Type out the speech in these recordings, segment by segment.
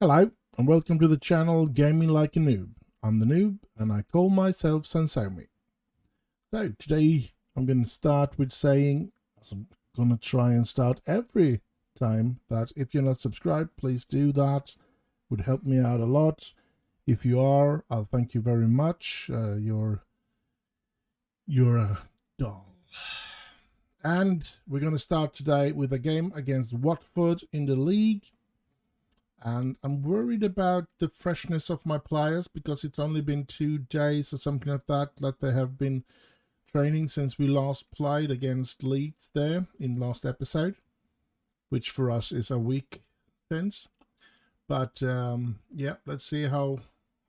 Hello and welcome to the channel Gaming Like a Noob. I'm the Noob and I call myself Sansomi. So today I'm going to start with saying, as I'm going to try and start every time, that if you're not subscribed, please do that. Would help me out a lot. If you are, I'll thank you very much. You're a doll. And we're going to start today with a game against Watford in the league. And I'm worried about the freshness of my players because it's only been 2 days or something like that they have been training since we last played against Leeds there in last episode, which for us is a week since. But yeah, let's see how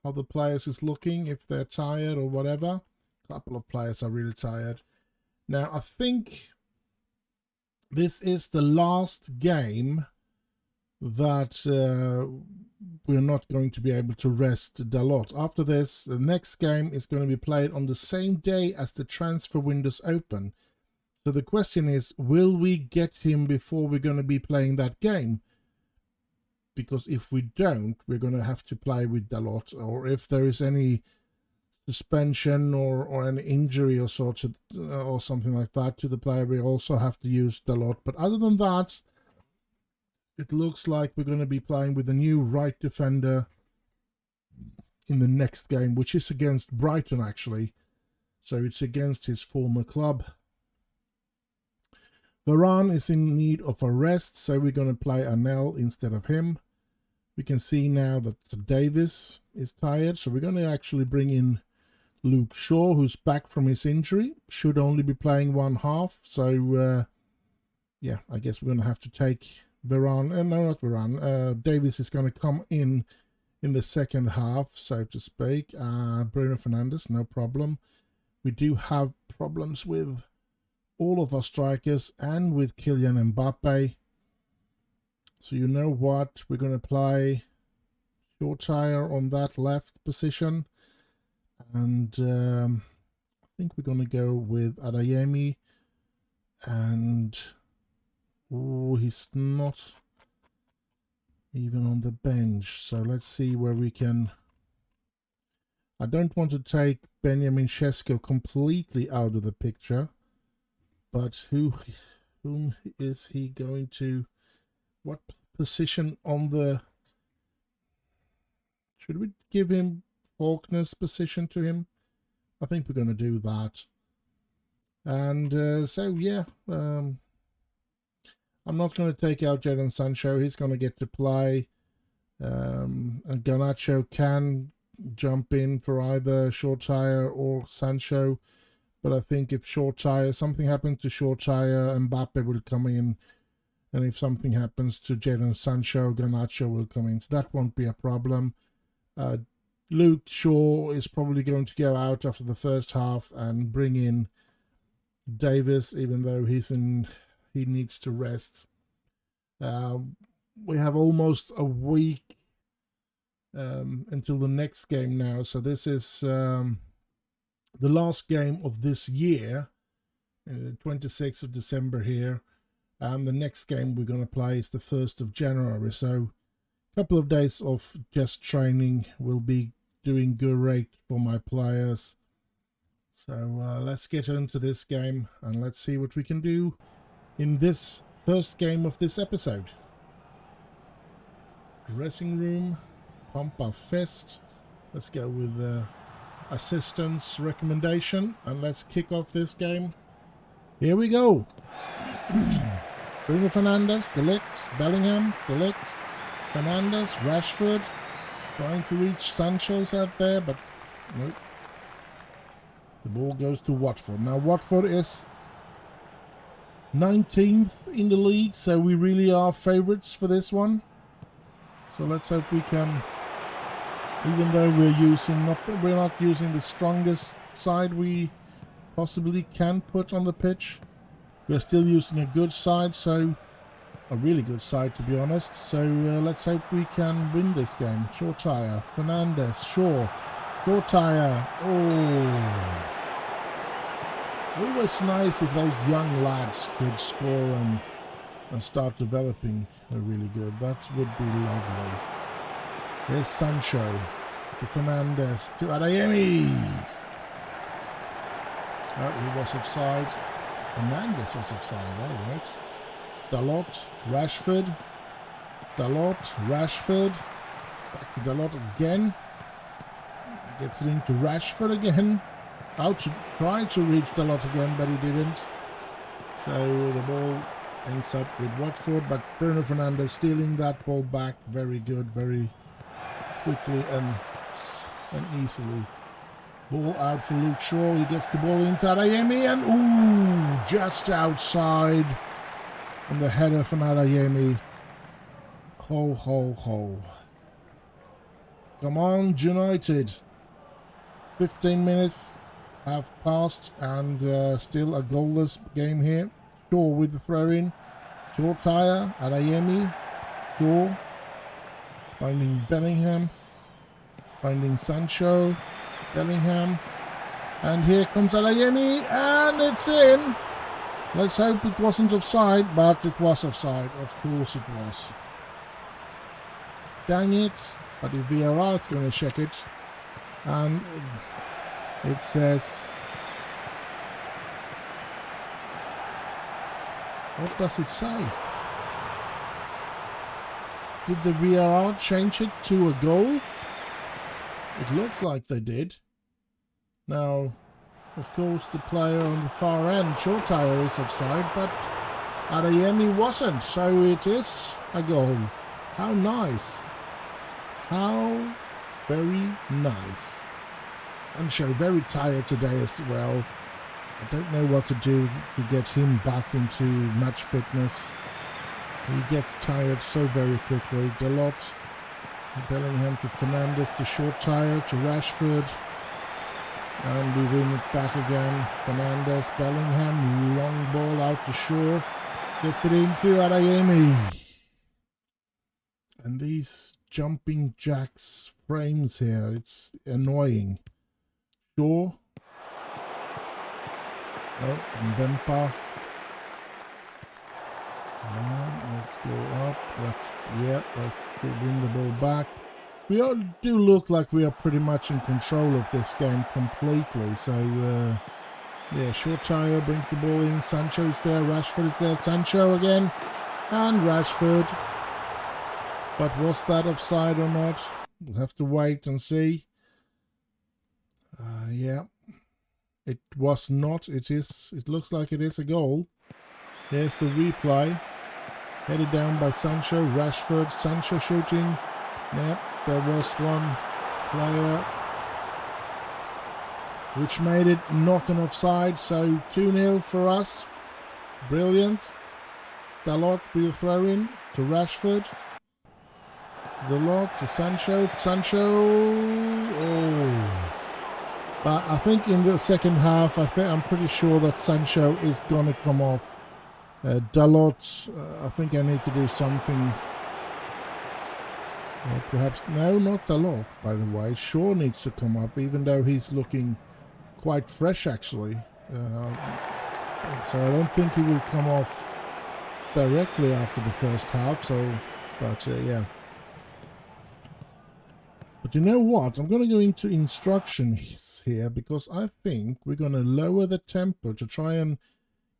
the players is looking, if they're tired or whatever. A couple of players are really tired. Now, I think this is the last game that we're not going to be able to rest Dalot. After this, the next game is going to be played on the same day as the transfer windows open. So the question is, will we get him before we're going to be playing that game? Because if we don't, we're going to have to play with Dalot, or if there is any suspension or an injury or sort of, or something like that to the player, we also have to use Dalot. But other than that, it looks like we're going to be playing with a new right defender in the next game, which is against Brighton, actually. So it's against his former club. Varane is in need of a rest, so we're going to play Anel instead of him. We can see now that Davis is tired, so we're going to actually bring in Luke Shaw, who's back from his injury. Should only be playing one half, so yeah, I guess we're going to have to take Varane, no, not Varane. Davis is going to come in the second half, so to speak. Bruno Fernandes, no problem. We do have problems with all of our strikers and with Kylian Mbappe. So you know what? We're going to play short tire on that left position. And I think we're going to go with Adeyemi. And oh, he's not even on the bench. So let's see where we can. I don't want to take Benjamin Sesko completely out of the picture. But whom is he going to? What position on the? Should we give him Faulkner's position to him? I think we're going to do that. And so yeah, I'm not going to take out Jadon Sancho. He's going to get to play. And Garnacho can jump in for either Shortire or Sancho. But I think if Shortire, something happens to Shortire, Mbappe will come in. And if something happens to Jadon Sancho, Garnacho will come in. So that won't be a problem. Luke Shaw is probably going to go out after the first half and bring in Davis, even though he needs to rest. We have almost a week until the next game now. So this is the last game of this year, 26th of December here. And the next game we're going to play is the 1st of January. So a couple of days of just training will be doing great for my players. So let's get into this game and let's see what we can do in this first game of this episode. Dressing room, pump our fist. Let's go with the assistant's recommendation and let's kick off this game. Here we go. Bruno Fernandes, De Ligt, Bellingham, De Ligt, Fernandes, Rashford, trying to reach Sancho's out there, but nope. The ball goes to Watford. Now Watford is 19th in the league, so we really are favourites for this one. So let's hope we can, even though we're not using the strongest side we possibly can put on the pitch. We're still using a good side, so a really good side to be honest. So let's hope we can win this game. Short tire, Fernandes, Shaw, short tire. Oh, always nice if those young lads could score and start developing really good. That would be lovely. Here's Sancho to Fernandez to Adeyemi. Oh, he was offside. Fernandez was offside, all right. Dalot, Rashford. Dalot, Rashford. Back to Dalot again. Gets it into Rashford again. Out to try to reach Dalot again, but he didn't. So the ball ends up with Watford, but Bruno Fernandes stealing that ball back. Very good, very quickly and easily. Ball out for Luke Shaw. He gets the ball into Adeyemi and ooh, just outside. And the header from Adeyemi. Ho, ho, ho. Come on, United. 15 minutes have passed and still a goalless game here. Shaw with the throw-in. Short tire, Adeyemi. Shaw. Finding Bellingham. Finding Sancho. Bellingham. And here comes Adeyemi, and it's in. Let's hope it wasn't offside, but it was offside. Of course it was. Dang it. But if VAR is going to check it, and it says, what does it say? Did the VAR change it to a goal? It looks like they did. Now, of course, the player on the far end, Short Tire, is offside, but Adeyemi wasn't, so it is a goal. How nice. How very nice. Sancho very tired today as well. I don't know what to do to get him back into match fitness. He gets tired so very quickly. Dalot, Bellingham to Fernandes to Short Tire to Rashford. And we win it back again. Fernandes, Bellingham, long ball out to Shaw. Gets it into Adeyemi. And these jumping jacks frames here, it's annoying. Shaw. Oh, and Bempa. Let's go up. Let's win the ball back. We all do look like we are pretty much in control of this game completely. So, yeah, Short Tire brings the ball in. Sancho's there. Rashford is there. Sancho again. And Rashford. But was that offside or not? We'll have to wait and see. Yeah. It was not. It is. It looks like it is a goal. There's the replay. Headed down by Sancho. Rashford. Sancho shooting. Yep. There was one player which made it not an offside. So 2-0 for us. Brilliant. Dalot with a throw-in to Rashford. Dalot to Sancho. Sancho. Oh. But I think in the second half, I'm pretty sure that Sancho is going to come off. Dalot, I think I need to do something. Perhaps, no, not Dalot, by the way. Shaw needs to come up, even though he's looking quite fresh, actually. So I don't think he will come off directly after the first half, so, but yeah. But you know what? I'm going to go into instructions here, because I think we're going to lower the tempo to try and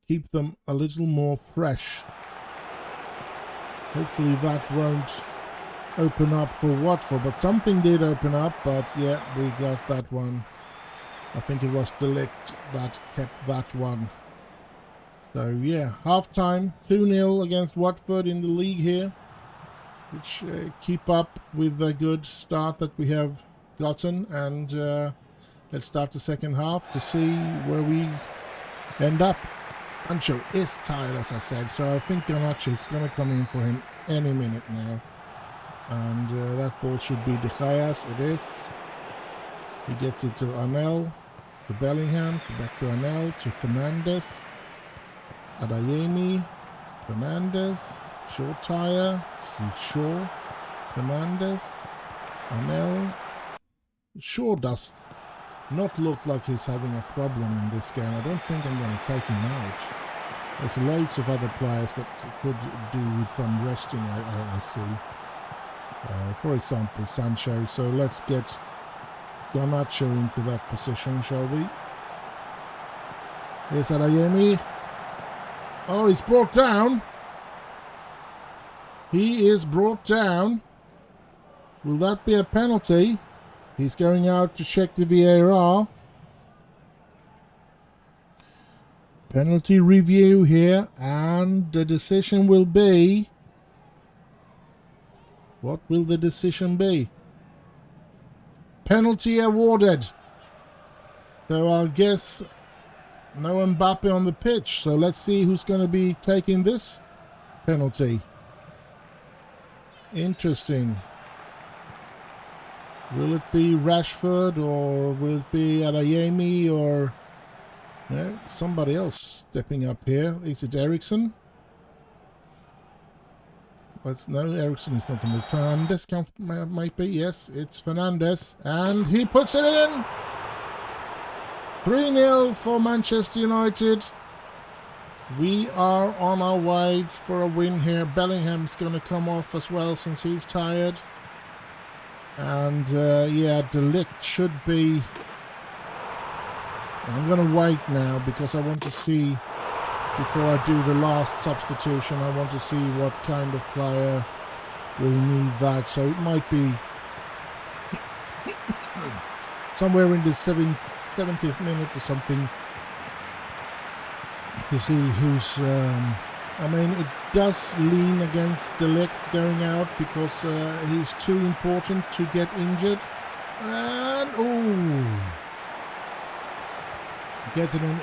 keep them a little more fresh. Hopefully that won't open up for Watford, but something did open up, but yeah, we got that one. I think it was Delict that kept that one. So yeah, half-time, 2-0 against Watford in the league here, which keep up with the good start that we have gotten, and let's start the second half to see where we end up. Sancho is tired, as I said, so I think Garnacho is going to come in for him any minute now. And that ball should be De Gea's. It is. He gets it to Arnel, to Bellingham, back to Arnel, to Fernandes, Adeyemi, Fernandes, Short Tire, Shaw, Fernandes, Arnel. Shaw does not look like he's having a problem in this game. I don't think I'm going to take him out. There's loads of other players that could do with some resting, I see. For example, Sancho. So let's get Garnacho into that position, shall we? Here's Adeyemi. Oh, he's brought down. He is brought down. Will that be a penalty? He's going out to check the VAR. Penalty review here, and the decision will be... What will the decision be? Penalty awarded. So I'll guess no Mbappe on the pitch. So let's see who's going to be taking this penalty. Interesting. Will it be Rashford, or will it be Adeyemi, or no, somebody else stepping up here? Is it Eriksen? No, Eriksen is not on the Fernandes count, might be. Yes, it's Fernandes, and he puts it in. 3-0 for Manchester United. We are on our way for a win here. Bellingham's going to come off as well since he's tired. And yeah, De Ligt should be... I'm going to wait now because I want to see, before I do the last substitution, I want to see what kind of player will need that. So it might be somewhere in the 70th minute or something to see who's... I mean, it does lean against De Ligt going out because he's too important to get injured. And oh, getting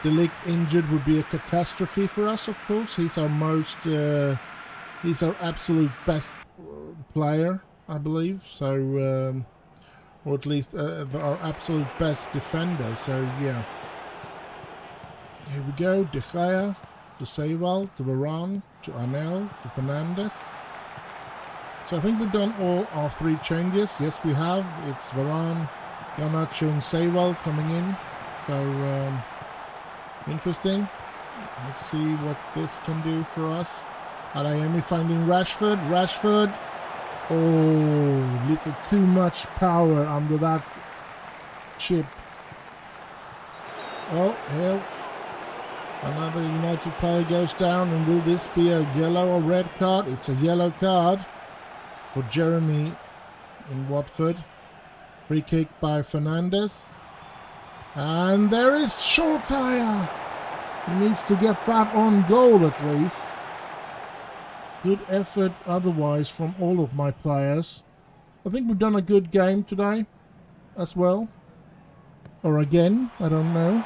De Ligt injured would be a catastrophe for us. Of course, he's our he's our absolute best player, I believe. So, or at least our absolute best defender. So yeah. Here we go, De Gea, to Seiwald, to Varane, to Arnel, to Fernandes. So I think we've done all our 3 changes. Yes, we have. It's Varane, Garnacho and Seiwald coming in. So, interesting. Let's see what this can do for us. Adeyemi finding Rashford. Rashford. Oh, little too much power under that chip. Oh, here. Another United player goes down, and will this be a yellow or red card? It's a yellow card for Jeremy in Watford. Free kick by Fernandes. And there is Shortire. He needs to get that on goal at least. Good effort otherwise from all of my players. I think we've done a good game today as well. Or again, I don't know.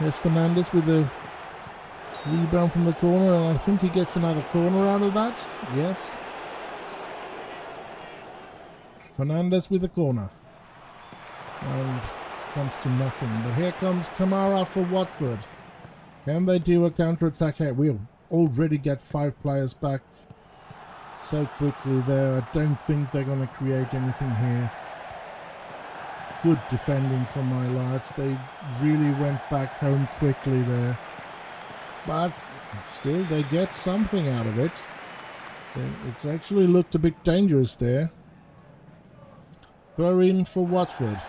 There's Fernandes with a rebound from the corner, and I think he gets another corner out of that. Yes. Fernandes with a corner. And comes to nothing. But here comes Kamara for Watford. Can they do a counter-attack here? We'll already get 5 players back so quickly there. I don't think they're going to create anything here. Good defending from my lads. They really went back home quickly there. But still, they get something out of it. It's actually looked a bit dangerous there. Throw in for Watford.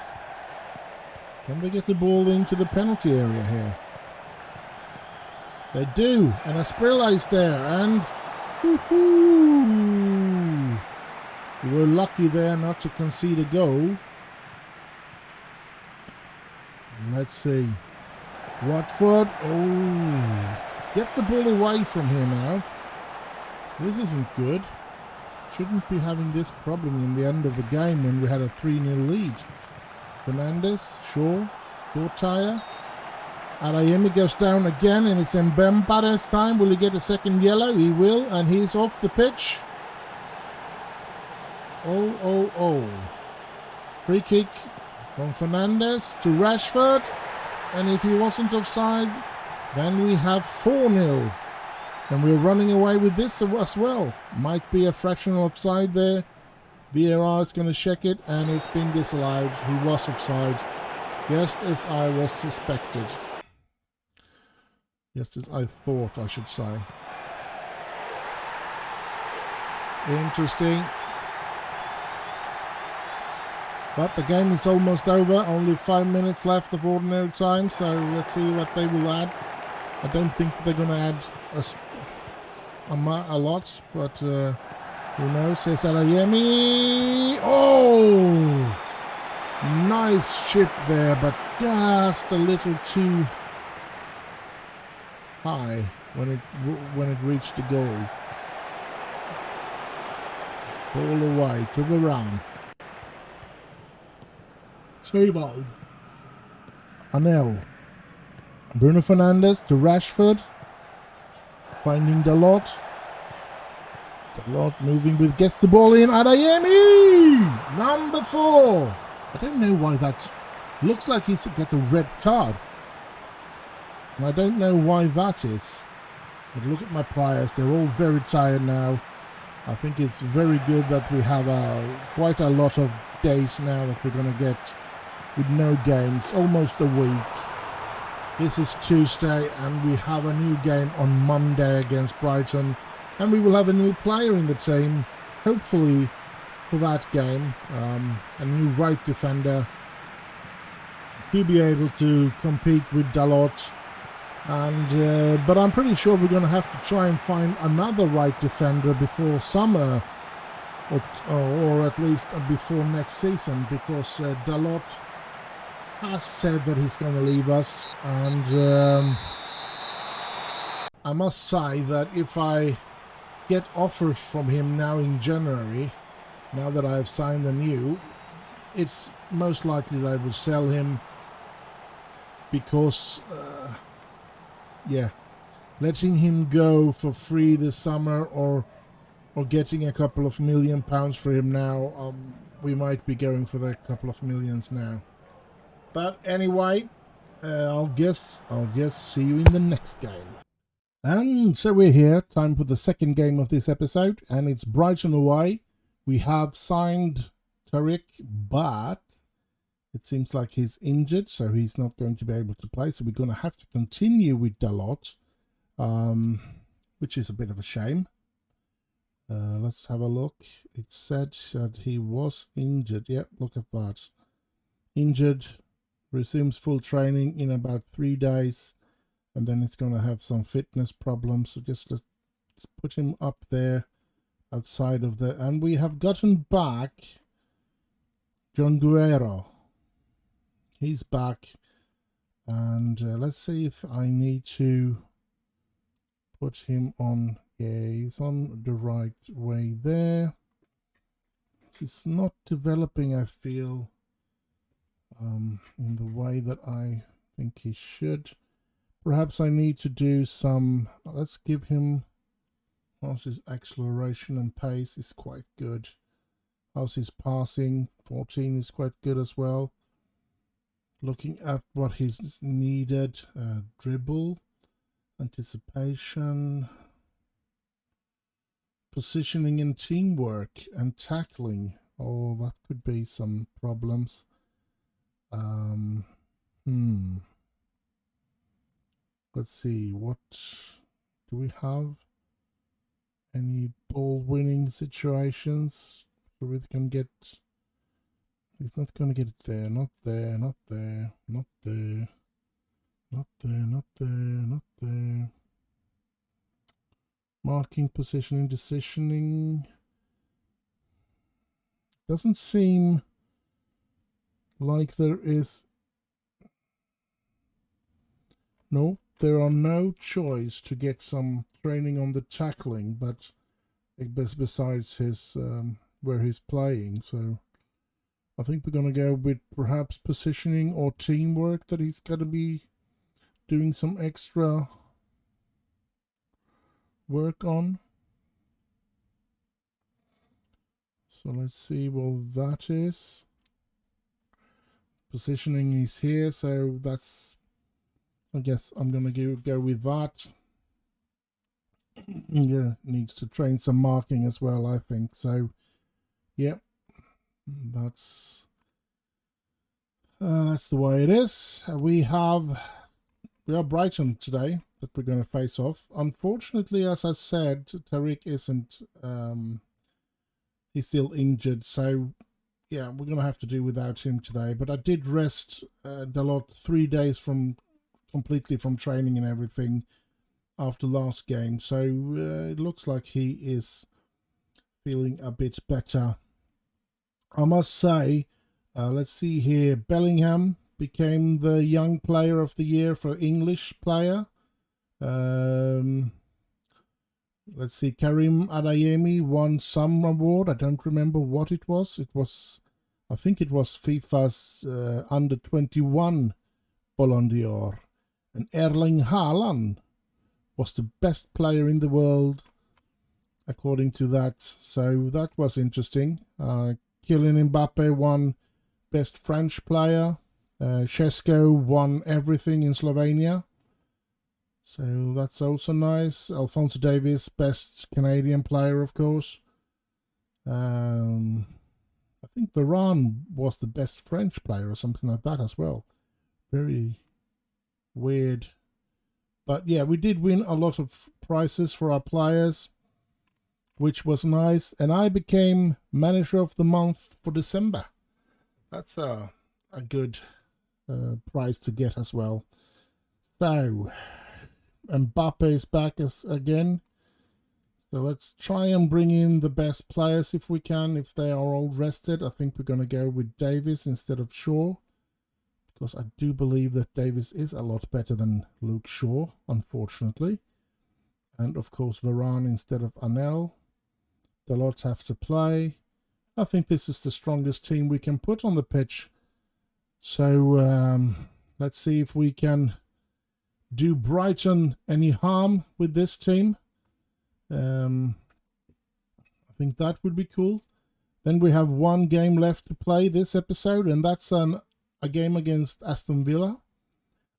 Can they get the ball into the penalty area here? They do. And Asprilla is there. And woohoo! We were lucky there not to concede a goal. Let's see. Watford. Oh. Get the ball away from here now. This isn't good. Shouldn't be having this problem in the end of the game when we had a 3-0 lead. Fernandes. Short tire. Adeyemi goes down again, and it's Mbemba's time. Will he get a second yellow? He will, and he's off the pitch. Oh. Free kick from Fernandes to Rashford, and if he wasn't offside, then we have 4-0, and we're running away with this as well. Might be a fractional offside there. VAR is going to check it, and it's been disallowed. He was offside, just as I was suspected. Just as I thought, I should say. Interesting. But the game is almost over. Only 5 minutes left of ordinary time. So let's see what they will add. I don't think they're going to add a lot. But who knows? Says Adeyemi. Oh! Nice chip there. But just a little too high when it reached the goal. Ball away to the round. Sebald. Anel. Bruno Fernandes to Rashford. Finding Dalot. Dalot moving with, gets the ball in. Adeyemi! Number 4. I don't know why that looks like he's got a red card. And I don't know why that is. But look at my players. They're all very tired now. I think it's very good that we have quite a lot of days now that we're going to get with no games, almost a week. This is Tuesday and we have a new game on Monday against Brighton, and we will have a new player in the team, hopefully for that game, a new right defender to be able to compete with Dalot. And but I'm pretty sure we're going to have to try and find another right defender before summer, or at least before next season, because Dalot has said that he's going to leave us. And I must say that if I get offers from him now in January, now that I have signed a new, it's most likely that I will sell him, because yeah, letting him go for free this summer, or getting a couple of £1 million for him now, we might be going for that couple of millions now. But anyway, I'll just see you in the next game. And so we're here, time for the second game of this episode, and it's Brighton away. We have signed Tariq, but it seems like he's injured, so he's not going to be able to play. So we're going to have to continue with Dalot, which is a bit of a shame. Let's have a look. It said that he was injured. Yep, look at that. Injured, resumes full training in about 3 days, and then it's going to have some fitness problems. So just let's put him up there outside of the... And we have gotten back John Guerrero. He's back, and let's see if I need to put him on. Yeah, he's on the right way there. He's not developing, I feel, in the way that I think he should. Perhaps I need to do some... Let's give him... How's his acceleration and pace is quite good. How's his passing? 14 is quite good as well. Looking at what he's needed, dribble, anticipation, positioning and teamwork, and tackling. Oh, that could be some problems. Let's see, what do we have? Any ball winning situations where we can get... He's not going to get it there, not there, not there, not there, not there, not there, not there. Marking, positioning, decisioning. Doesn't seem like there is... No, there are no choice to get some training on the tackling, but besides his where he's playing, so... I think we're going to go with perhaps positioning or teamwork, that he's going to be doing some extra work on. So let's see what that is. Positioning is here, so that's... I guess I'm going to go with that. Yeah, needs to train some marking as well, I think. So, yeah. That's the way it is. We are Brighton today that we're going to face off. Unfortunately, as I said, Tariq isn't he's still injured, so yeah, we're gonna have to do without him today. But I did rest Dalot 3 days from completely from training and everything after last game, so it looks like he is feeling a bit better. I must say, let's see here, Bellingham became the young player of the year for English player. Let's see, Karim Adeyemi won some award. I don't remember what it was. I think it was FIFA's under 21 Ballon d'Or. And Erling Haaland was the best player in the world, according to that. So that was interesting. Kylian Mbappe won best French player. Šeško won everything in Slovenia. So that's also nice. Alphonso Davies, best Canadian player, of course. I think Varane was the best French player or something like that as well. Very weird. But yeah, we did win a lot of prizes for our players, which was nice. And I became manager of the month for December. That's a good prize to get as well. So Mbappe is back again. So let's try and bring in the best players if we can, if they are all rested. I think we're going to go with Davies instead of Shaw, because I do believe that Davies is a lot better than Luke Shaw, unfortunately. And of course Varane instead of Anel. Dalot have to play. I think this is the strongest team we can put on the pitch. So let's see if we can do Brighton any harm with this team. I think that would be cool. Then we have one game left to play this episode, and that's a game against Aston Villa.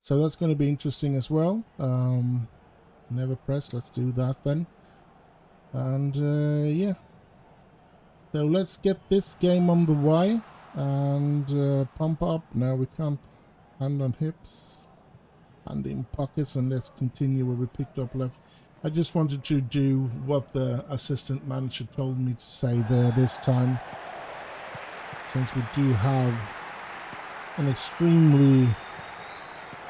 So that's going to be interesting as well. Never press. Let's do that then. And yeah. So let's get this game on the way and pump up. No, we can't. Hand on hips. And in pockets, and let's continue where we picked up left. I just wanted to do what the assistant manager told me to say there this time, since we do have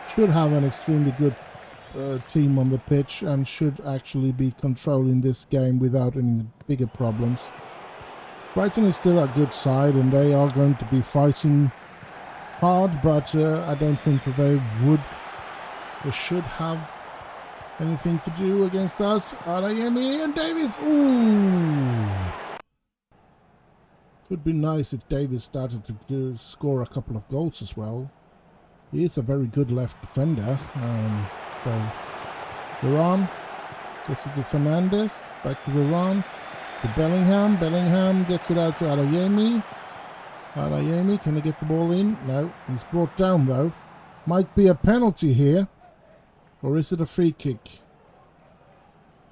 should have an extremely good team on the pitch and should actually be controlling this game without any bigger problems. Brighton is still a good side and they are going to be fighting hard, but I don't think that they would or should have anything to do against us. Adeyemi and Davies. Ooh. Would be nice if Davies started to score a couple of goals as well. He is a very good left defender. So Varane gets it to Fernandes. Back to Varane. To Bellingham. Bellingham gets it out to Adeyemi. Adeyemi, can he get the ball in? No, he's brought down though. Might be a penalty here. Or is it a free kick?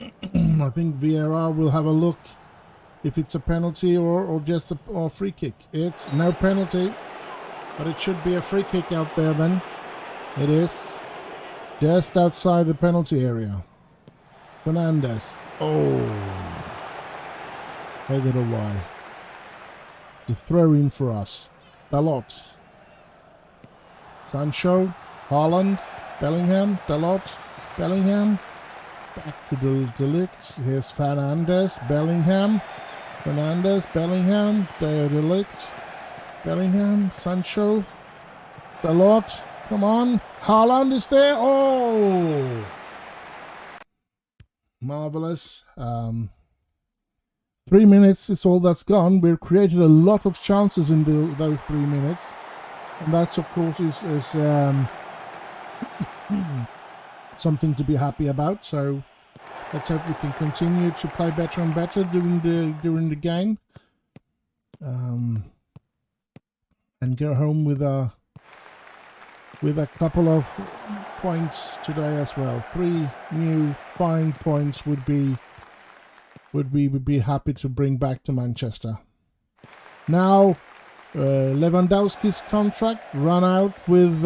I think VAR will have a look if it's a penalty or just a free kick. It's no penalty, but it should be a free kick out there then. It is. Just outside the penalty area. Fernandes. Oh. Headed away. The throw in for us. Dalot. Sancho. Haaland. Bellingham, Dalot, Bellingham, back to the Delict. Here's Fernandes, Bellingham, Fernandes, Bellingham, Delict, Bellingham, Sancho, Dalot, come on, Haaland is there, oh! Marvellous. 3 minutes is all that's gone. We've created a lot of chances in those 3 minutes, and that's of course is something to be happy about. So let's hope we can continue to play better and better during the game, and go home with a couple of points today as well. 3 new fine points would be happy to bring back to Manchester. Now Lewandowski's contract run out with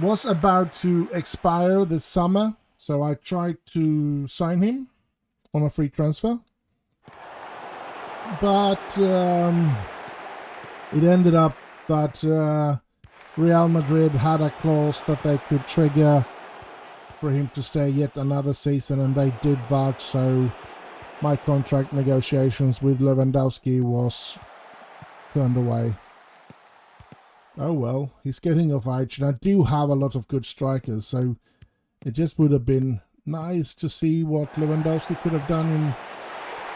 was about to expire this summer, So I tried to sign him on a free transfer, but it ended up that Real Madrid had a clause that they could trigger for him to stay yet another season, and they did that. So my contract negotiations with Lewandowski was turned away. Oh well, he's getting off age, and I do have a lot of good strikers, so it just would have been nice to see what Lewandowski could have done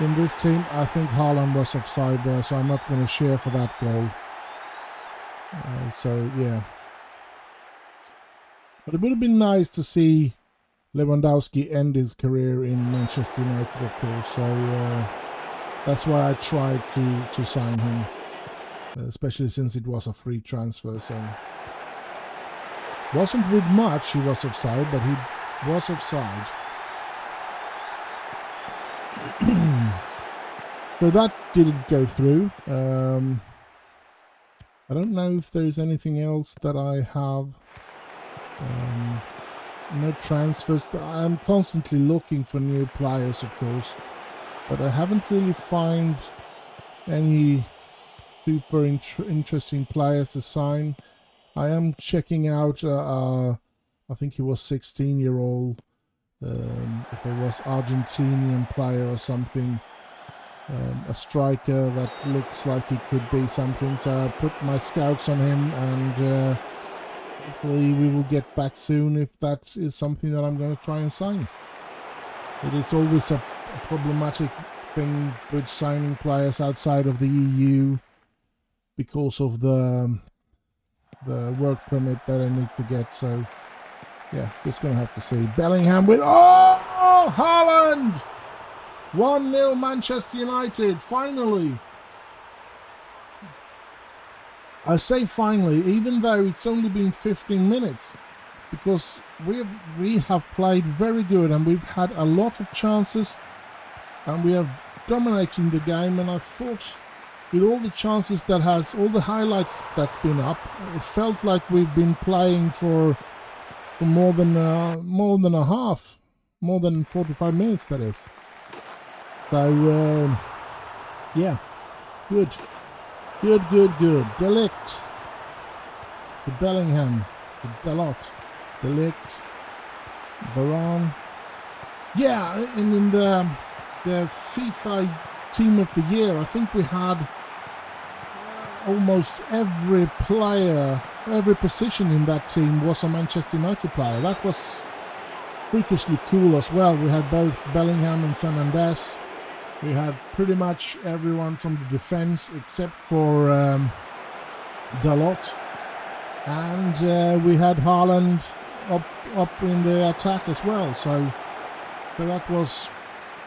in this team. I think Haaland was offside there, so I'm not going to share for that goal. So yeah, but it would have been nice to see Lewandowski end his career in Manchester United, of course. So that's why I tried to sign him, especially since it was a free transfer. So wasn't with much he was offside, but he was offside. So that didn't go through. I don't know if there's anything else that I have. No transfers. I'm constantly looking for new players, of course, but I haven't really found any super interesting players to sign. I am checking out I think he was 16-year-old, if it was Argentinian player or something, a striker that looks like he could be something. So I put my scouts on him, and hopefully we will get back soon if that is something that I'm going to try and sign. It is always a problematic thing with signing players outside of the EU because of the work permit that I need to get. So yeah, just going to have to see. Bellingham with Haaland! 1-0 Manchester United, finally. I say finally, even though it's only been 15 minutes, because we have played very good, and we've had a lot of chances, and we are dominating the game. And I thought, with all the chances that has, all the highlights that's been up, it felt like we've been playing for more than a half, more than 45 minutes. That is. So yeah, good. Delict to Bellingham, to Dalot, Delict, Varane. Yeah, and in the FIFA Team of the Year, I think we had almost every player, every position in that team was a Manchester United player. That was freakishly cool as well. We had both Bellingham and Fernandes. We had pretty much everyone from the defense except for Dalot, and we had Haaland up in the attack as well. So that was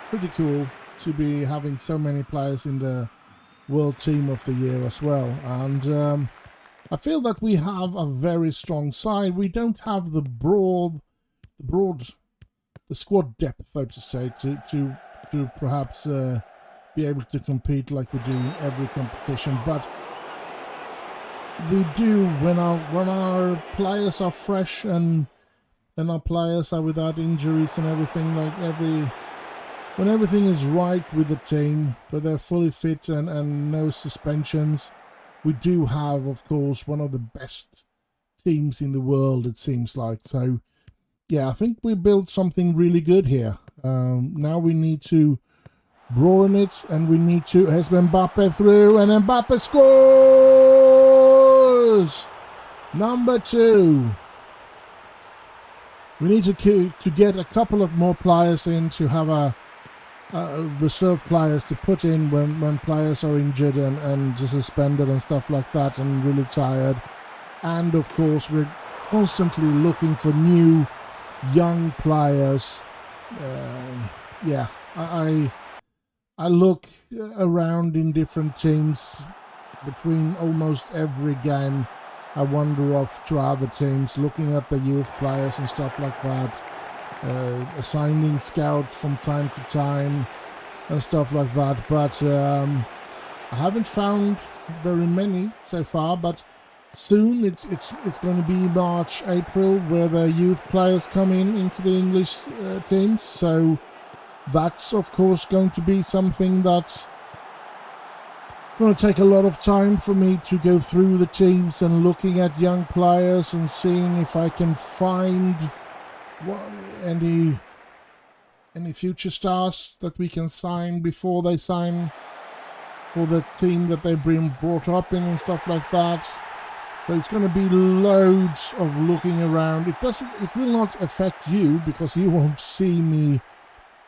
pretty cool to be having so many players in the World Team of the Year as well. And I feel that we have a very strong side. We don't have the squad depth, so to say, to perhaps be able to compete like we do in every competition, but we do when our players are fresh and our players are without injuries and everything, like when everything is right with the team, but they're fully fit and no suspensions, we do have, of course, one of the best teams in the world, it seems like. So yeah, I think we built something really good here. Now we need to broaden it, and we need to. Has Mbappe through, and Mbappe scores! Number 2. We need to get a couple of more players in to have a reserve players to put in when players are injured and suspended and stuff like that and really tired. And of course, we're constantly looking for new young players. Yeah, I look around in different teams between almost every game. I wander off to other teams, looking at the youth players and stuff like that, assigning scouts from time to time and stuff like that. But I haven't found very many so far, but soon. It's going to be March, April, where the youth players come into the English teams. So that's of course going to be something that's going to take a lot of time for me to go through the teams and looking at young players and seeing if I can find any future stars that we can sign before they sign for the team that they've been brought up in and stuff like that. So it's going to be loads of looking around. It will not affect you because you won't see me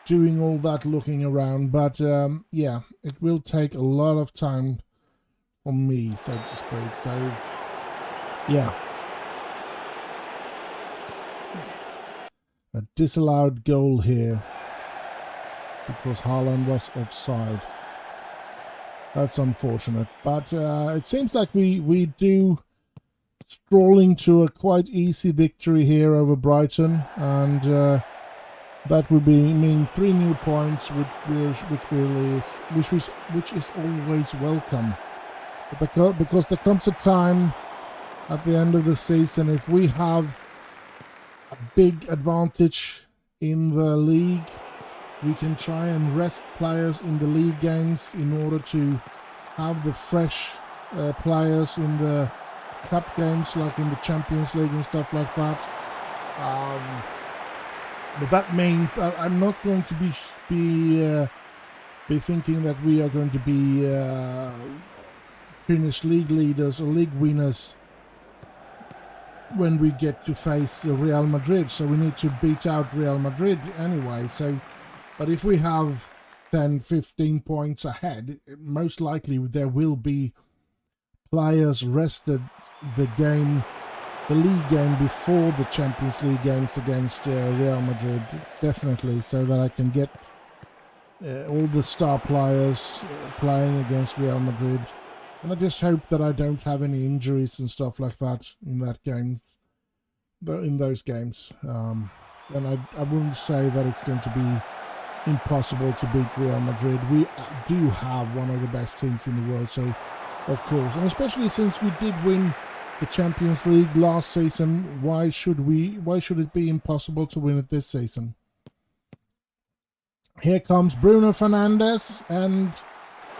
doing all that looking around, but yeah, it will take a lot of time for me, so to speak. So yeah, a disallowed goal here because Haaland was offside. That's unfortunate, but it seems like we do strolling to a quite easy victory here over Brighton, and that would mean 3 new points, which is always welcome. But because there comes a time at the end of the season, if we have a big advantage in the league, we can try and rest players in the league games in order to have the fresh players in the cup games, like in the Champions League and stuff like that. But that means that I'm not going to be thinking that we are going to be Finnish league leaders or league winners when we get to face Real Madrid. So we need to beat out Real Madrid anyway. So, but if we have 10, 15 points ahead, most likely there will be players rested the league game before the Champions League games against Real Madrid, definitely, so that I can get all the star players playing against Real Madrid. And I just hope that I don't have any injuries and stuff like that in those games. And I wouldn't say that it's going to be impossible to beat Real Madrid. We do have one of the best teams in the world, so of course, and especially since we did win the Champions League last season, why should it be impossible to win it this season? Here comes Bruno Fernandes and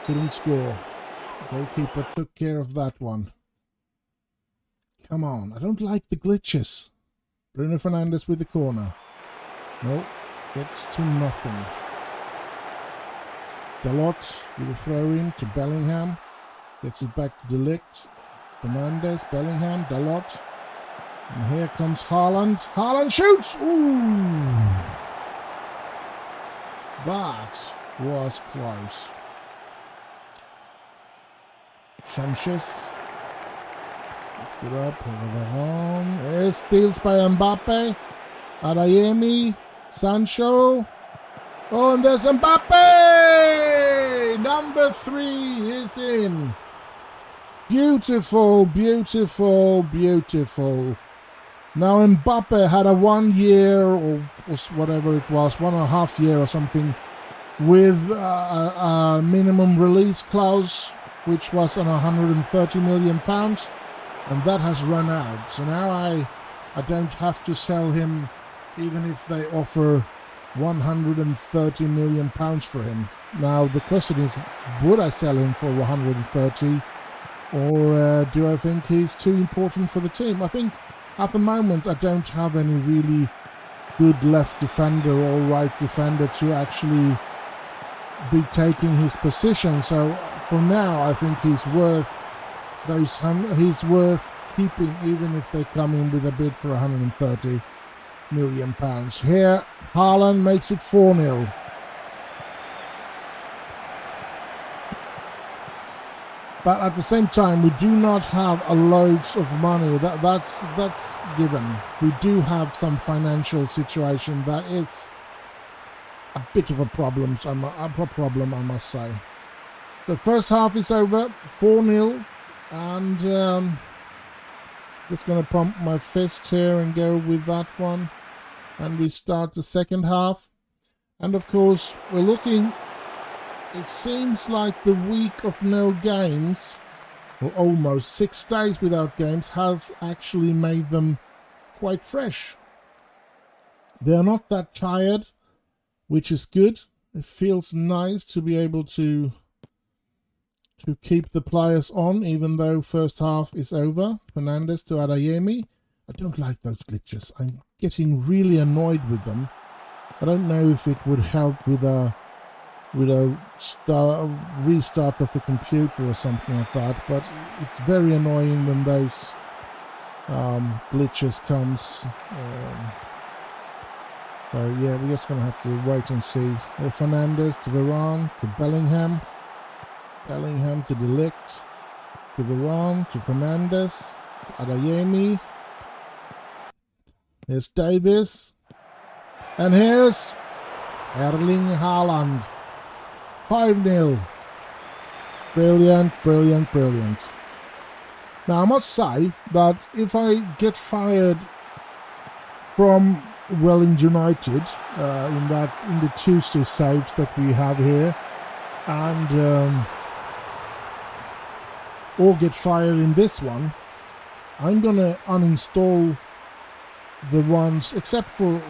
couldn't score. Goalkeeper took care of that one. Come on, I don't like the glitches. Bruno Fernandes with the corner. Nope, gets to nothing. Dalot with a throw-in to Bellingham. Gets it back to De Ligt. Fernandes, Bellingham, Dalot. And here comes Haaland. Haaland shoots! Ooh! That was close. Sanchez picks it up. There's steals by Mbappe. Adeyemi. Sancho. Oh, and there's Mbappe! Number 3 is in. Beautiful, beautiful, beautiful. Now Mbappe had a 1 year, or whatever it was, 1.5 years or something, with a minimum release clause, which was on £130 million, and that has run out. So now I don't have to sell him, even if they offer £130 million for him. Now the question is, would I sell him for 130, or do I think he's too important for the team? I think at the moment I don't have any really good left defender or right defender to actually be taking his position. So for now, I think he's worth keeping, even if they come in with a bid for £130 million. Here, Haaland makes it 4-0. But at the same time, we do not have a loads of money. That's given. We do have some financial situation that is a bit of a problem. I must say. The first half is over, 4-0, and just gonna pump my fist here and go with that one, and we start the second half. And of course, we're looking. It seems like the week of no games or almost 6 days without games, have actually made them quite fresh. They're not that tired, which is good. It feels nice to be able to keep the players on, even though first half is over. Fernandez to Adeyemi. I don't like those glitches. I'm getting really annoyed with them. I don't know if it would help with a restart of the computer or something like that, but it's very annoying when those glitches comes. So yeah, we're just gonna have to wait and see. Fernandez to Varane to Bellingham. Bellingham to Delict, to Varane, to Fernandez, to Adeyemi. Here's Davis. And here's Erling Haaland. 5-0. Brilliant, brilliant, brilliant. Now I must say that if I get fired from Welling United in the Tuesday saves that we have here, and or get fired in this one, I'm gonna uninstall the ones except for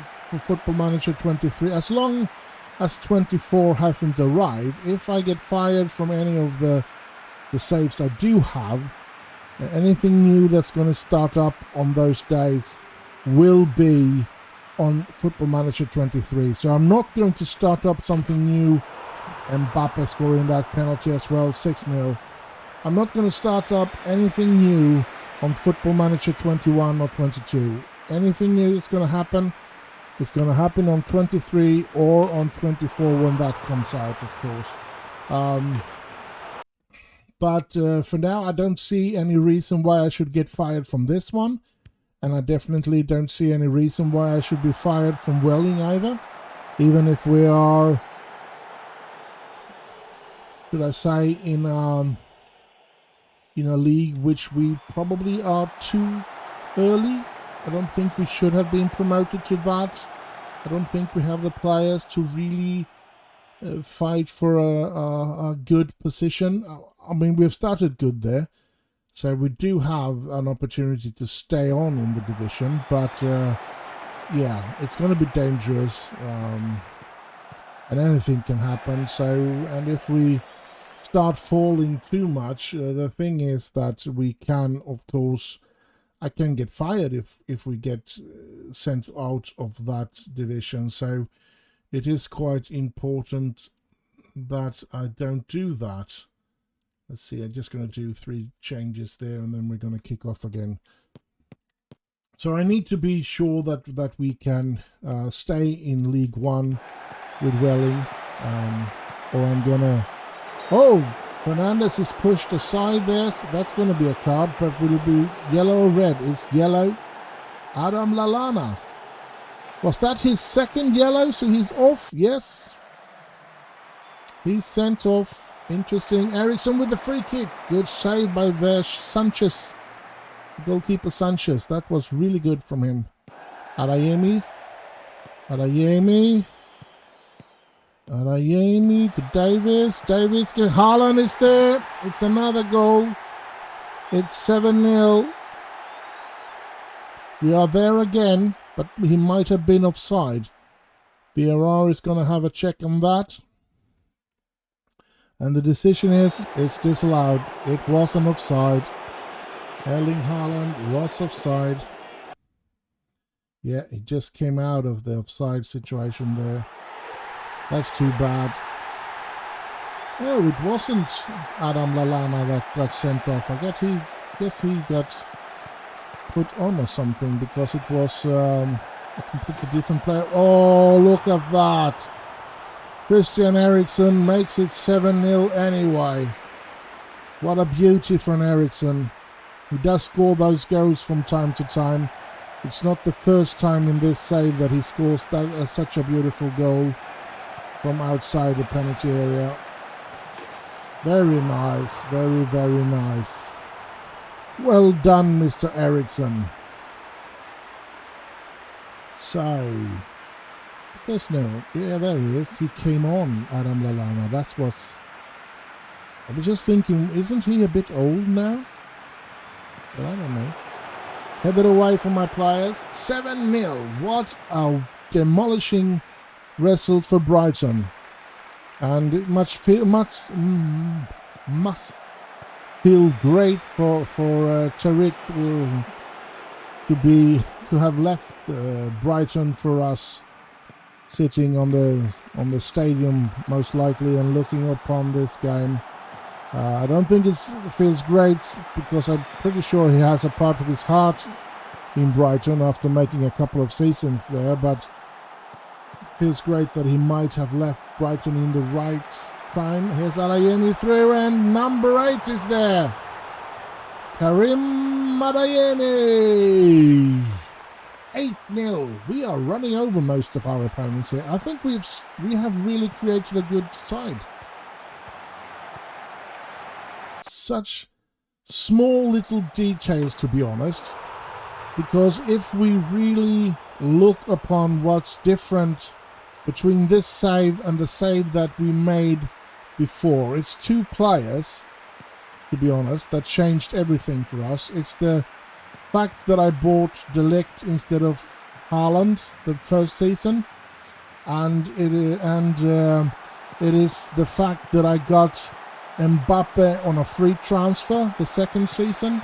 Football Manager 23, as long as 24 hasn't arrived. If I get fired from any of the saves I do have, anything new that's going to start up on those days will be on Football Manager 23. So I'm not going to start up something new. Mbappe scoring that penalty as well, 6-0. I'm not going to start up anything new on Football Manager 21 or 22. Anything new that's going to happen is going to happen on 23 or on 24 when that comes out, of course. But for now, I don't see any reason why I should get fired from this one. And I definitely don't see any reason why I should be fired from Welling either. Even if we are, should I say, in a league which we probably are too early. I don't think we should have been promoted to that. I don't think we have the players to really fight for a good position. I mean, we've started good there, so we do have an opportunity to stay on in the division. But yeah, it's going to be dangerous, and anything can happen. So, and if we start falling too much, the thing is that we can, of course, I can get fired if we get sent out of that division. So it is quite important that I don't do that. Let's see, I'm just going to do 3 changes there, and then we're going to kick off again. So I need to be sure that we can stay in League One with Welling, or I'm going to... Oh, Fernandez is pushed aside there, so that's going to be a card, but will it be yellow or red? It's yellow. Adam Lallana. Was that his second yellow, so he's off? Yes. He's sent off. Interesting. Ericsson with the free kick. Good save by the Sanchez. Goalkeeper Sanchez. That was really good from him. Adeyemi. Adeyemi. Adeyemi to Davis. Davis. Haaland is there. It's another goal. It's 7-0. We are there again, but he might have been offside. VAR is going to have a check on that. And the decision is, it's disallowed. It was an offside. Erling Haaland was offside. Yeah, he just came out of the offside situation there. That's too bad. Oh, it wasn't Adam Lallana that got sent off. I guess he got put on or something, because it was a completely different player. Oh, look at that. Christian Eriksen makes it 7-0 anyway. What a beauty from Eriksen. He does score those goals from time to time. It's not the first time in this save that he scores such a beautiful goal from outside the penalty area. Very nice. Very, very nice. Well done, Mr. Eriksen. So, there's no... Yeah, there he is. He came on, Adam Lallana. That was I was just thinking, isn't he a bit old now? But I don't know. Headed away from my players. 7-0. What a demolishing result for Brighton. And it must feel great for Tariq to have left Brighton for us, sitting on the stadium most likely and looking upon this game. I don't think it feels great, because I'm pretty sure he has a part of his heart in Brighton after making a couple of seasons there, but it feels great that he might have left Brighton in the right time. Here's Adeyemi through, and number 8 is there. Karim Adeyemi. 8-0. We are running over most of our opponents here. I think we have really created a good side. Such small little details, to be honest, because if we really look upon what's different between this save and the save that we made before, it's 2 players, to be honest, that changed everything for us. It's the fact that I bought De Ligt instead of Haaland the first season, and it is the fact that I got Mbappe on a free transfer the second season.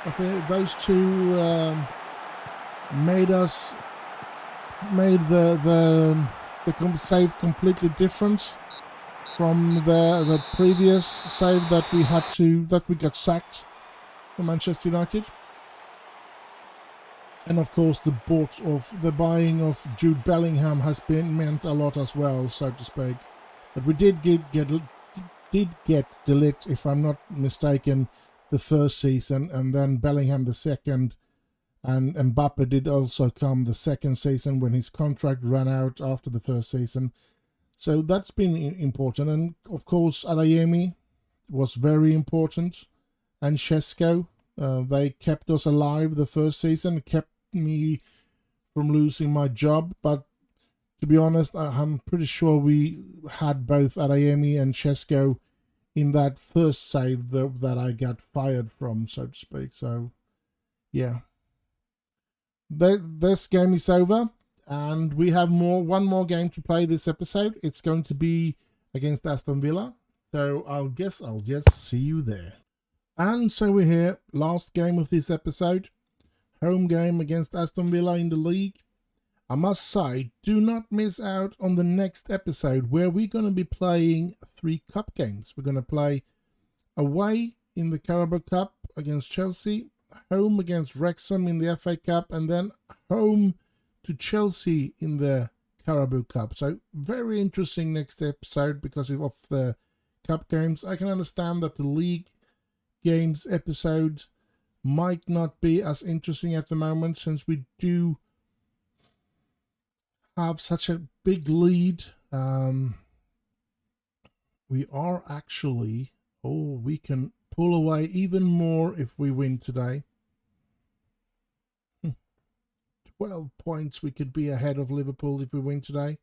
I think those 2 made the save completely different from the previous save that we got sacked for Manchester United. And of course, the buying of Jude Bellingham has meant a lot as well, so to speak. But we did get De Ligt, if I'm not mistaken, the first season, and then Bellingham the second, and Mbappe did also come the second season when his contract ran out after the first season. So that's been important, and of course Adeyemi was very important, and Šeško. They kept us alive the first season, kept me from losing my job, but to be honest, I'm pretty sure we had both Adeyemi and Šeško in that first save that I got fired from, so to speak. So, yeah. This game is over, and we have one more game to play this episode. It's going to be against Aston Villa, so I'll just see you there. And so we're here, last game of this episode. Home game against Aston Villa in the league. I must say, do not miss out on the next episode, where we're going to be playing 3 cup games. We're going to play away in the Carabao Cup against Chelsea, home against Wrexham in the FA Cup, and then home to Chelsea in the Carabao Cup. So very interesting next episode because of the cup games. I can understand that the league games episode might not be as interesting at the moment, since we do have such a big lead. We are actually, we can pull away even more if we win today. 12 points we could be ahead of Liverpool if we win today.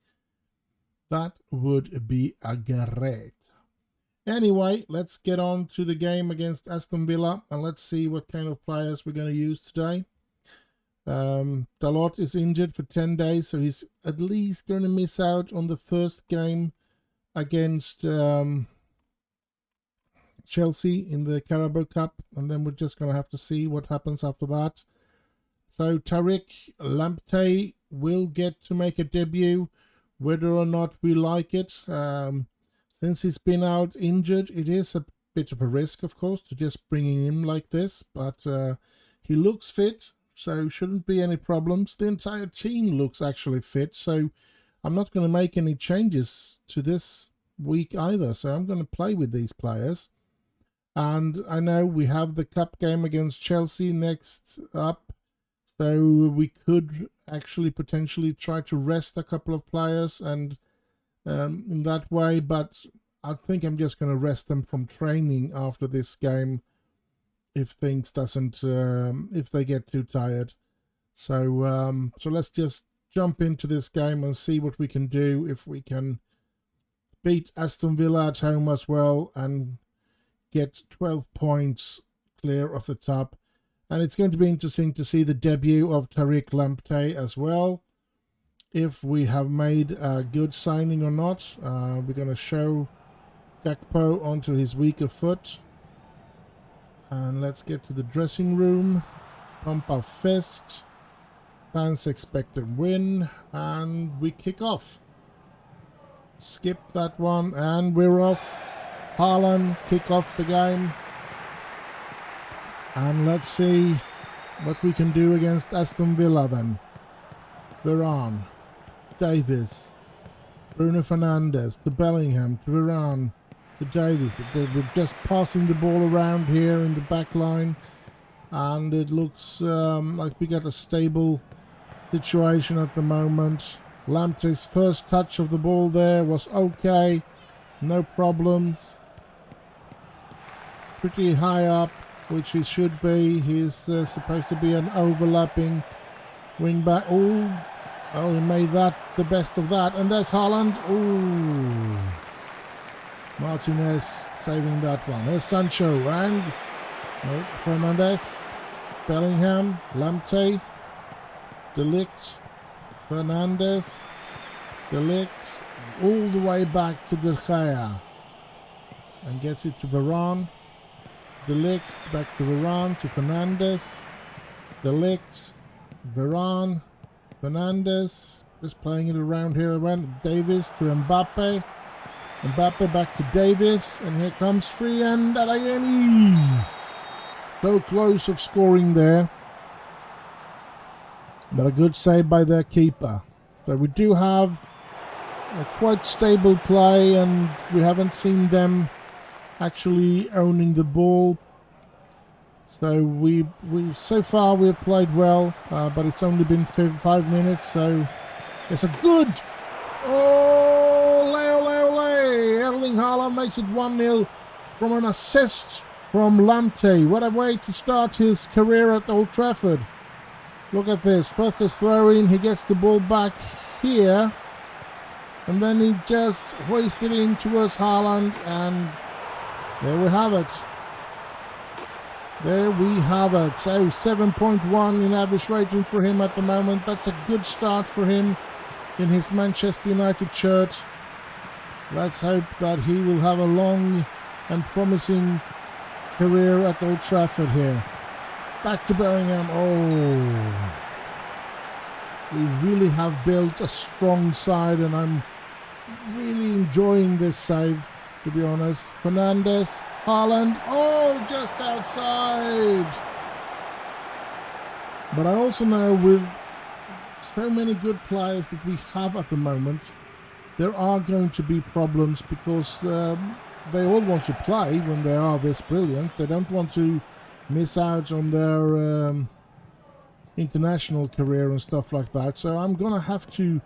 That would be a great. Anyway, let's get on to the game against Aston Villa, and let's see what kind of players we're going to use today. Dalot is injured for 10 days, so he's at least going to miss out on the first game against Chelsea in the Carabao Cup, and then we're just going to have to see what happens after that. So Tariq Lamptey will get to make a debut, whether or not we like it. Since he's been out injured, it is a bit of a risk, of course, to just bringing him like this, but he looks fit, so shouldn't be any problems. The entire team looks actually fit, so I'm not going to make any changes to this week either, so I'm going to play with these players. And I know we have the cup game against Chelsea next up, so we could actually potentially try to rest a couple of players and in that way, but I think I'm just going to rest them from training after this game if things if they get too tired. So so let's just jump into this game and see what we can do, if we can beat Aston Villa at home as well and get 12 points clear of the top. And it's going to be interesting to see the debut of Tariq Lamptey as well. If we have made a good signing or not. We're going to show Gakpo onto his weaker foot. And let's get to the dressing room. Pump our fist. Fans expect a win. And we kick off. Skip that one. And we're off. Haaland kick off the game. And let's see what we can do against Aston Villa then. Varane. Davies. Bruno Fernandes. To Bellingham. To Varane. To Davies. We're just passing the ball around here in the back line. And it looks like we got a stable situation at the moment. Lamptey's first touch of the ball there was okay. No problems. Pretty high up, which he should be. He's supposed to be an overlapping wing back. Oh, he made that the best of that. And there's Haaland. Ooh. Martinez saving that one. There's Sancho and Fernandes. Bellingham. Lamptey. De Ligt. Fernandes. De Ligt. All the way back to De Gea. And gets it to Varane. De Ligt. Back to Varane. To Fernandes. De Ligt. Varane. Fernandes, just playing it around here. Davies to Mbappe. Mbappe back to Davies. And here comes free and Adeyemi. So close of scoring there. But a good save by their keeper. So we do have a quite stable play, and we haven't seen them actually owning the ball. So we so far we've played well, but it's only been 5 minutes, so it's a good. Oh, Erling Haaland makes it 1-0 from an assist from Lamptey. What a way to start his career at Old Trafford. Look at this. First is throw-in, he gets the ball back here, and then he just hoisted it in towards Haaland, and there we have it. There we have it. So 7.1 in average rating for him at the moment. That's a good start for him in his Manchester United shirt. Let's hope that he will have a long and promising career at Old Trafford here. Back to Bellingham. Oh, we really have built a strong side, and I'm really enjoying this save, to be honest. Fernandes. Haaland, oh, just outside. But I also know with so many good players that we have at the moment, there are going to be problems because they all want to play when they are this brilliant. They don't want to miss out on their international career and stuff like that. So I'm going to have to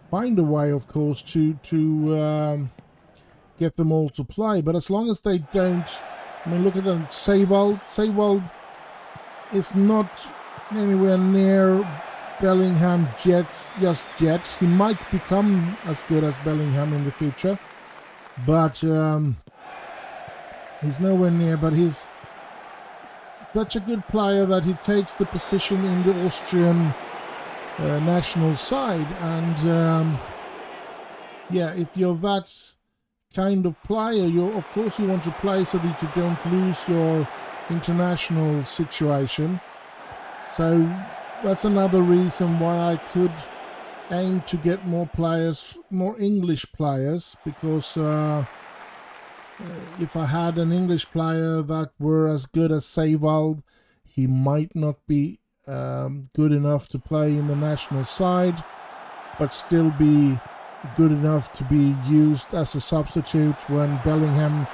find a way, of course, to get them all to play. But as long as they don't, I mean, look at them. Seiwald is not anywhere near Bellingham just yet. He might become as good as Bellingham in the future, but he's nowhere near. But he's such a good player that he takes the position in the Austrian national side. And yeah, if you're that kind of player, of course you want to play so that you don't lose your international situation. So that's another reason why I could aim to get more players, more English players, because if I had an English player that were as good as Seiwald, he might not be good enough to play in the national side, but still be good enough to be used as a substitute when Bellingham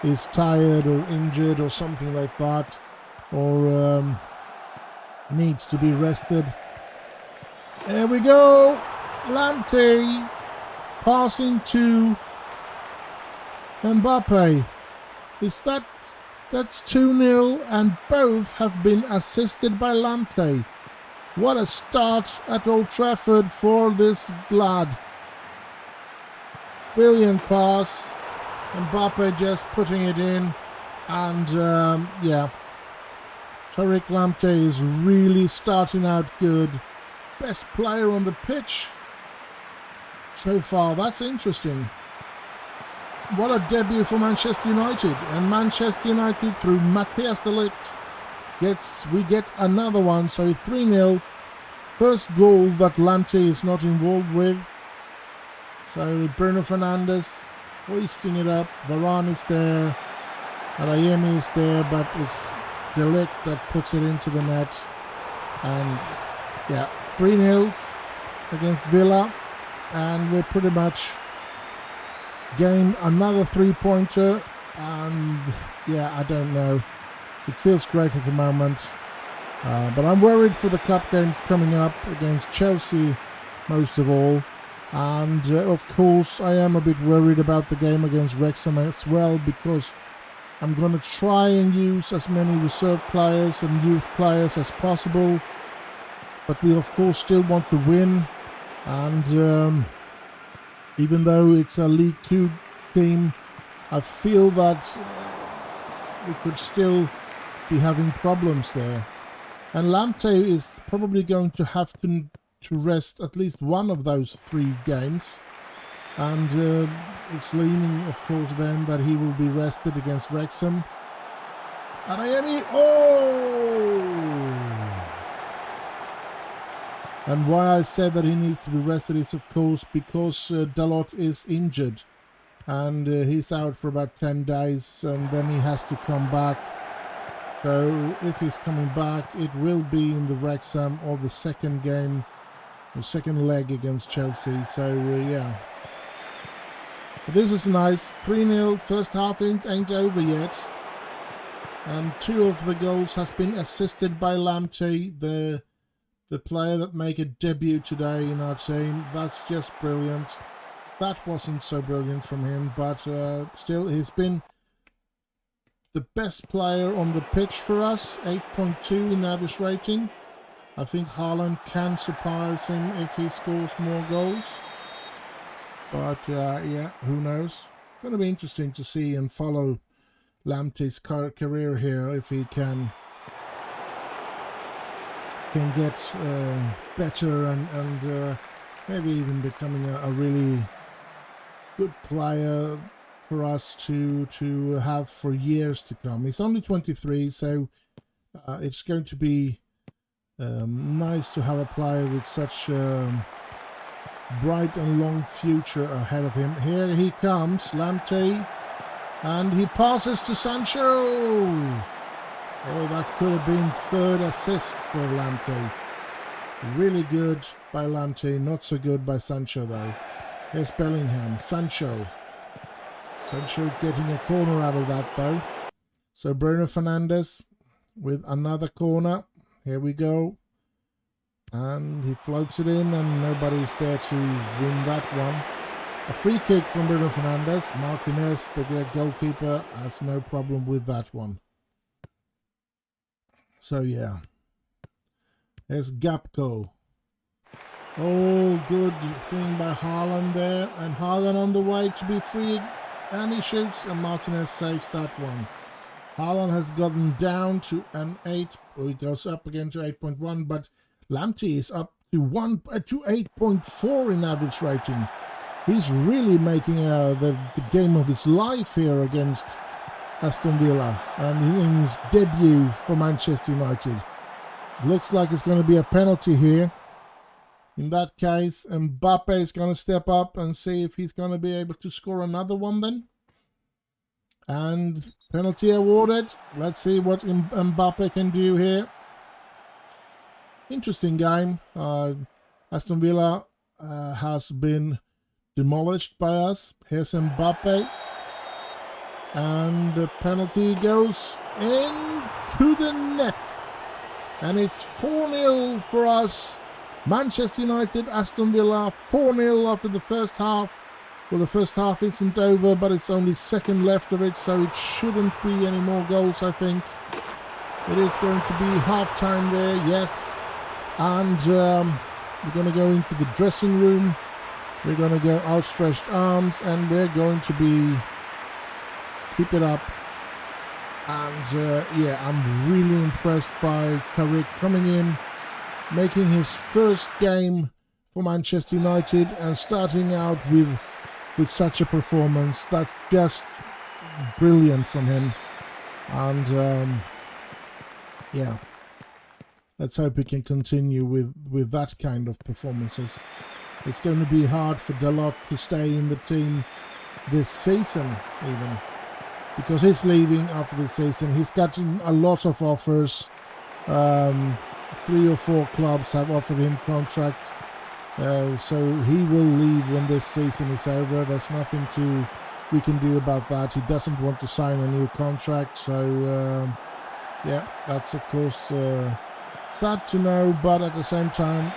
is tired or injured or something like that, or needs to be rested. There we go. Lamptey passing to Mbappe. That's 2-0, and both have been assisted by Lamptey. What a start at Old Trafford for this lad. Brilliant pass. Mbappe just putting it in. And yeah, Tariq Lamptey is really starting out good. Best player on the pitch so far. That's interesting. What a debut for Manchester United. And Manchester United through Matthias de Ligt we get another one. So 3-0. First goal that Lamptey is not involved with. So Bruno Fernandes hoisting it up. Varane is there. Adeyemi is there, but it's de Ligt that puts it into the net. And yeah, 3-0 against Villa. And we're pretty much gained another 3-pointer. And yeah, I don't know. It feels great at the moment. But I'm worried for the cup games coming up against Chelsea most of all. And of course I am a bit worried about the game against Wrexham as well, because I'm going to try and use as many reserve players and youth players as possible. But we of course still want to win. And even though it's a League 2 team, I feel that we could still be having problems there. And Lamptey is probably going to have to rest at least one of those 3 games. And it's leaning, of course, then that he will be rested against Wrexham. Adeyemi, oh! And why I said that he needs to be rested is, of course, because Dalot is injured. And he's out for about 10 days, and then he has to come back. So if he's coming back, it will be in the Wrexham or the second game, the second leg against Chelsea. So yeah, but this is nice. 3-0. First half ain't over yet, and 2 of the goals has been assisted by Lamptey, the player that make a debut today in our team. That's just brilliant. That wasn't so brilliant from him, but still, he's been the best player on the pitch for us. 8.2 in average rating. I think Haaland can surprise him if he scores more goals. But yeah, who knows? It's going to be interesting to see and follow Lamptey's career here, if he can get better and maybe even becoming a really good player for us to have for years to come. He's only 23, so it's going to be nice to have a player with such bright and long future ahead of him. Here he comes, Lamptey, and he passes to Sancho. Oh, that could have been 3rd assist for Lamptey. Really good by Lamptey, not so good by Sancho though. Here's Bellingham, Sancho getting a corner out of that though. So Bruno Fernandes with another corner. Here we go. And he floats it in, and nobody's there to win that one. A free kick from Bruno Fernandes. Martinez, the goalkeeper, has no problem with that one. So yeah. There's Gapco. Oh, good thing by Haaland there. And Haaland on the way to be freed. And he shoots, and Martinez saves that one. Haaland has gotten down to an 8. Or he goes up again to 8.1. But Lamptey is up to 8.4 in average rating. He's really making the game of his life here against Aston Villa, and in his debut for Manchester United. Looks like it's going to be a penalty here. In that case, Mbappe is going to step up and see if he's going to be able to score another one then. And penalty awarded. Let's see what Mbappe can do here. Interesting game. Aston Villa has been demolished by us. Here's Mbappe. And the penalty goes into the net. And it's 4-0 for us. Manchester United, Aston Villa, 4-0 after the first half. Well, the first half isn't over, but it's only second left of it, so it shouldn't be any more goals, I think. It is going to be half-time there, yes. And we're going to go into the dressing room. We're going to go outstretched arms, and we're going to keep it up. And yeah, I'm really impressed by Carrick coming in, making his first game for Manchester United and starting out with such a performance. That's just brilliant from him. And yeah, let's hope he can continue with that kind of performances. It's going to be hard for Dalot to stay in the team this season even, because he's leaving after the season. He's gotten a lot of offers. 3 or 4 clubs have offered him contract, so he will leave when this season is over. There's nothing we can do about that. He doesn't want to sign a new contract, so yeah, that's of course sad to know, but at the same time,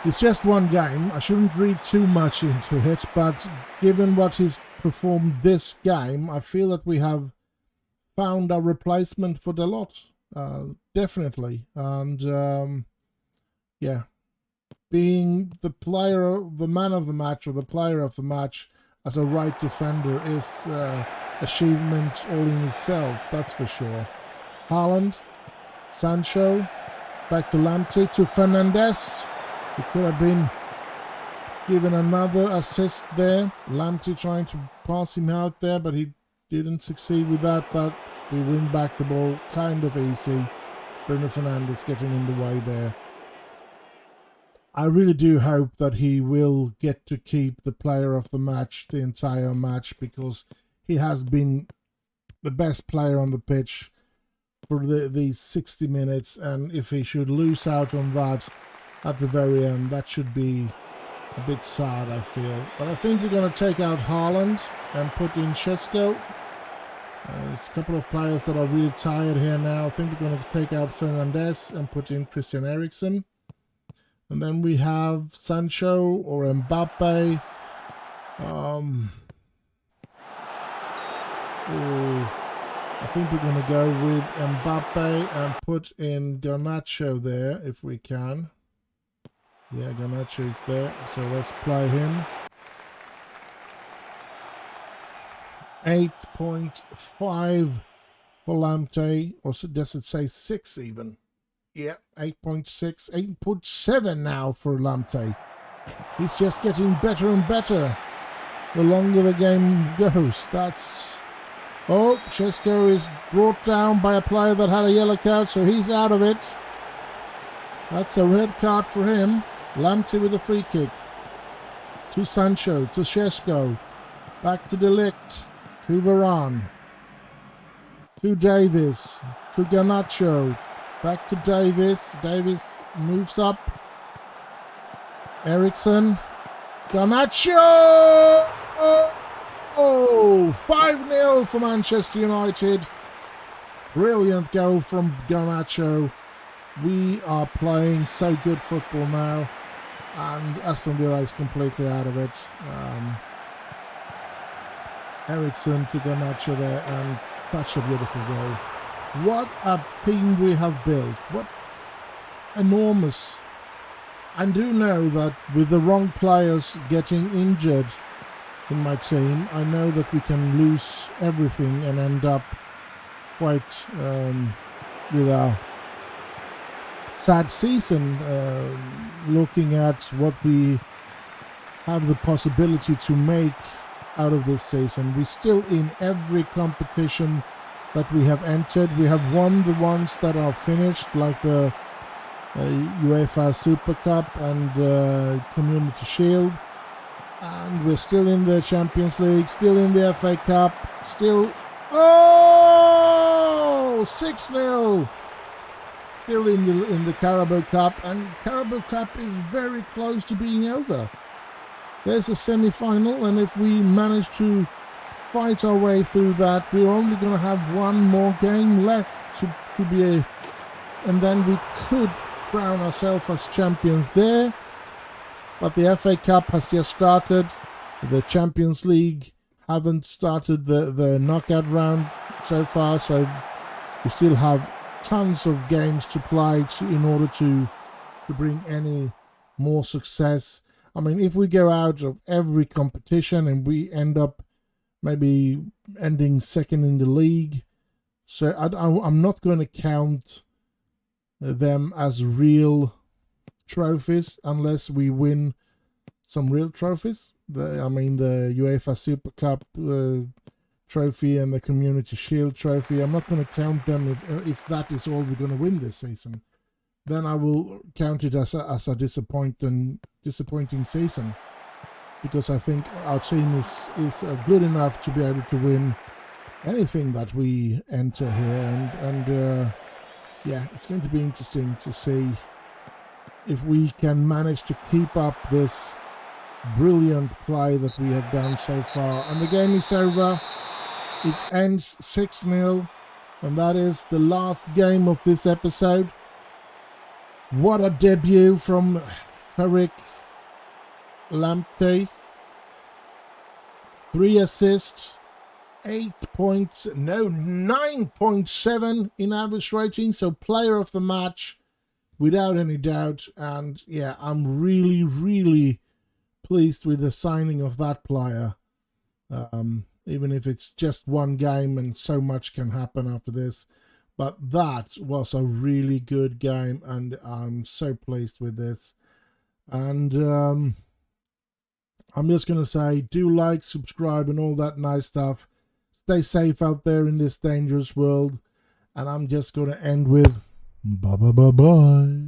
it's just one game. I shouldn't read too much into it, but given what he's performed this game, I feel that we have found a replacement for Dalot, definitely. And yeah, being the man of the match, or the player of the match as a right defender is achievement all in itself, that's for sure. Haaland, Sancho, back to Lamptey, to Fernandes. He could have been given another assist there. Lamptey trying to pass him out there, but he didn't succeed with that. But we win back the ball kind of easy. Bruno Fernandes getting in the way there. I really do hope that he will get to keep the player of the match the entire match, because he has been the best player on the pitch for these 60 minutes. And if he should lose out on that at the very end, that should be a bit sad, I feel. But I think we're going to take out Haaland and put in Šeško. There's a couple of players that are really tired here now. I think we're going to take out Fernandes and put in Christian Eriksen. And then we have Sancho or Mbappe. I think we're going to go with Mbappe and put in Garnacho there if we can. Yeah, Garnacho is there, so let's play him. 8.5 for Lamptey, or does it say 6 even? Yeah, 8.6, 8.7 now for Lamptey. He's just getting better and better the longer the game goes. That's... Oh, Šeško is brought down by a player that had a yellow card, so he's out of it. That's a red card for him. Lamptey with a free kick. To Sancho, to Šeško. Back to De Ligt, to Varane. To Davies, to Garnacho. Back to Davies. Davies moves up. Eriksen. Garnacho! Oh, 5-0 for Manchester United. Brilliant goal from Garnacho. We are playing so good football now, and Aston Villa is completely out of it. Eriksen to Garnacho there, and such a beautiful goal. What a team we have built. What enormous. I do know that with the wrong players getting injured in my team, I know that we can lose everything and end up quite with a sad season, looking at what we have the possibility to make out of this season. We're still in every competition that we have entered. We have won the ones that are finished, like the UEFA Super Cup and Community Shield. And we're still in the Champions League, still in the FA Cup, still... Oh! 6-0! Still in the Carabao Cup, and Carabao Cup is very close to being over. There's a semi-final, and if we manage to fight our way through that, we're only going to have one more game left to be a... And then we could crown ourselves as champions there. But the FA Cup has just started. The Champions League haven't started the knockout round so far, so we still have tons of games to play in order to bring any more success. I mean, if we go out of every competition and we end up maybe ending second in the league. So I'm not going to count them as real trophies unless we win some real trophies. I mean the UEFA Super Cup trophy and the Community Shield trophy. I'm not going to count them if that is all we're going to win this season. Then I will count it as a disappointing season, because I think our team is good enough to be able to win anything that we enter here, and yeah, it's going to be interesting to see if we can manage to keep up this brilliant play that we have done so far. And the game is over. It ends 6-0, and that is the last game of this episode. What a debut from Tariq Lamptey. 3 assists, 9.7 in average rating, so player of the match without any doubt. And yeah, I'm really pleased with the signing of that player, even if it's just one game and so much can happen after this. But that was a really good game, and I'm so pleased with this. And I'm just going to say, do like, subscribe, and all that nice stuff. Stay safe out there in this dangerous world. And I'm just going to end with bye.